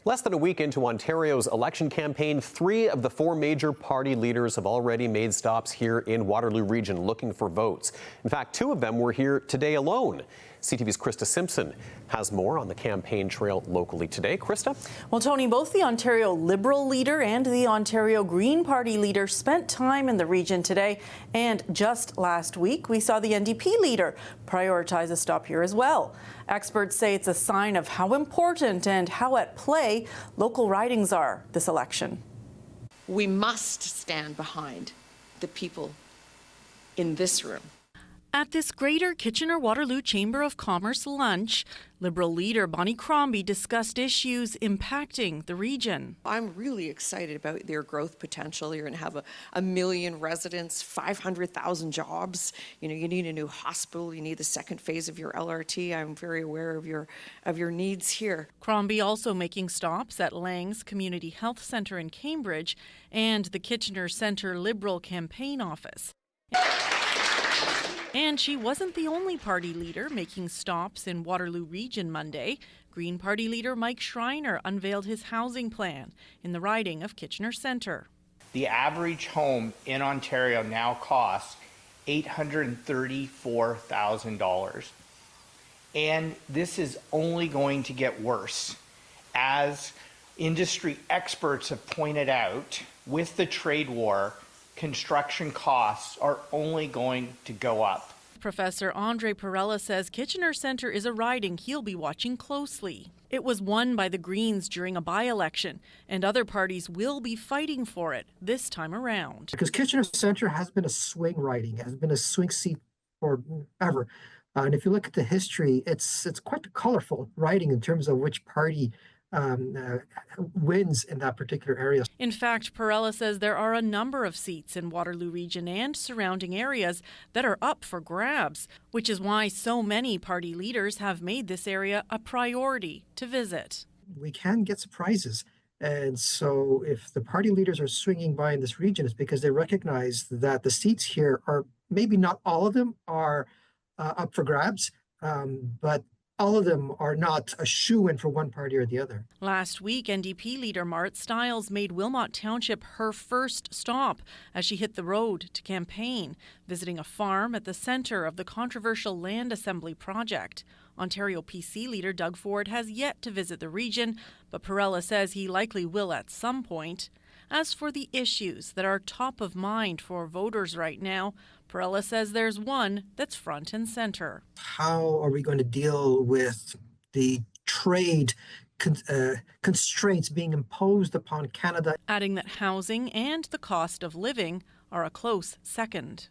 Less than a week into Ontario's election campaign, 3 of the 4 major party leaders have already made stops here in Waterloo Region looking for votes. In fact, 2 of them were here today alone. CTV's Krista Simpson has more on the campaign trail locally today. Krista? Well, Tony, both the Ontario Liberal leader and the Ontario Green Party leader spent time in the region today. And just last week, we saw the NDP leader prioritize a stop here as well. Experts say it's a sign of how important and how at play local ridings are this election. We must stand behind the people in this room. At this Greater Kitchener-Waterloo Chamber of Commerce lunch, Liberal leader Bonnie Crombie discussed issues impacting the region. I'm really excited about their growth potential. You're going to have a million residents, 500,000 jobs. You need a new hospital. You need the second phase of your LRT. I'm very aware of your needs here. Crombie also making stops at Lang's Community Health Centre in Cambridge and the Kitchener Centre Liberal campaign office. And she wasn't the only party leader making stops in Waterloo Region Monday. Green Party leader Mike Schreiner unveiled his housing plan in the riding of Kitchener Centre. The average home in Ontario now costs $834,000. And this is only going to get worse. As industry experts have pointed out, with the trade war, construction costs are only going to go up. Professor Andre Perella says Kitchener Centre is a riding he'll be watching closely. It was won by the Greens during a by-election, and other parties will be fighting for it this time around. Because Kitchener Centre has been a swing riding, has been a swing seat forever. And if you look at the history, it's quite colorful riding in terms of which party wins in that particular area. In fact, Perella says there are a number of seats in Waterloo Region and surrounding areas that are up for grabs, which is why so many party leaders have made this area a priority to visit. We can get surprises. And so if the party leaders are swinging by in this region, it's because they recognize that the seats here are, maybe not all of them are up for grabs, but all of them are not a shoo-in for one party or the other. Last week, NDP leader Marit Stiles made Wilmot Township her first stop as she hit the road to campaign, visiting a farm at the centre of the controversial land assembly project. Ontario PC leader Doug Ford has yet to visit the region, but Perella says he likely will at some point. As for the issues that are top of mind for voters right now, Perella says there's one that's front and center. How are we going to deal with the trade constraints being imposed upon Canada? Adding that housing and the cost of living are a close second.